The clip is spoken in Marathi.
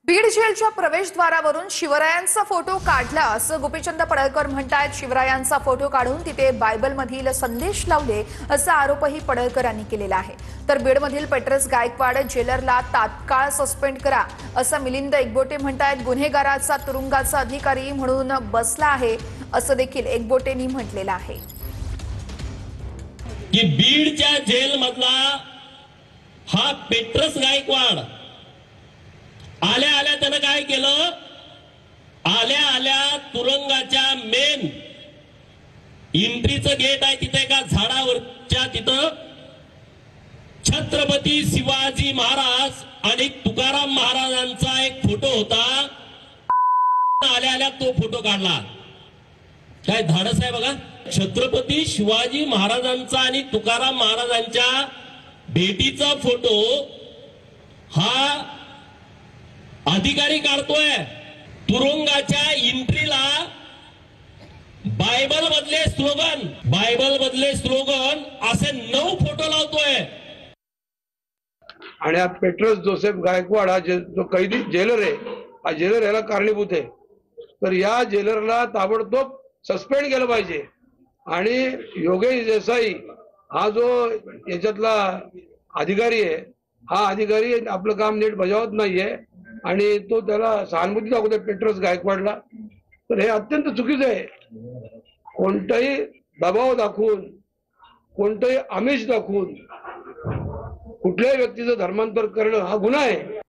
बीड जेलच्या प्रवेशद्वारावरून शिवरायांचा फोटो काढला असं गोपीचंद पडळकर म्हणतात। शिवरायांचा फोटो काढून तिथे बायबलमधील संदेश लावले असा आरोपही पडळकरांनी केलेला आहे। तर बीडमधील पेट्रस गायकवाड जेलरला तात्काळ सस्पेंड करा असं मिलिंद एकबोटे म्हणतात। गुन्हेगाराचा तुरुंगाचा अधिकारी म्हणून बसला आहे असं देखील एकबोटेंनी म्हटलेलं आहे की बीडच्या जेलमधला हा पेट्रस गायकवाड आल्या आल्या त्यानं काय केलं, आल्या आल्या तुरुंगाच्या मेन एंट्रीचं गेट आहे तिथे एका झाडावरच्या तिथं छत्रपती शिवाजी महाराज आणि तुकाराम महाराजांचा एक फोटो होता। आल्या आल्या तो फोटो काढला। काय धाडस आहे बघा। छत्रपती शिवाजी महाराजांचा आणि तुकाराम महाराजांच्या भेटीचा फोटो हा अधिकारी काढतोय। तुरुंगाच्या एंट्रीला बायबल बदले स्लोगन असे 9 फोटो लावतोय। आणि हा पेट्रस जोसेफ गायकवाड हा जो कैदी जेलर आहे, हा जेलर याला कारणीभूत आहे। तर या जेलरला ताबडतोब सस्पेंड केलं पाहिजे। आणि योगेश देसाई हा जो याच्यातला अधिकारी आहे, हा अधिकारी आपलं काम नीट बजावत नाहीये आणि तो त्याला सहानुभूती दाखवतोय पेट्रस गायकवाडला। तर हे अत्यंत चुकीचं आहे। कोणताही दबाव दाखवून, कोणतंही आमिष दाखवून कुठल्याही व्यक्तीचं धर्मांतर करणं हा गुन्हा आहे।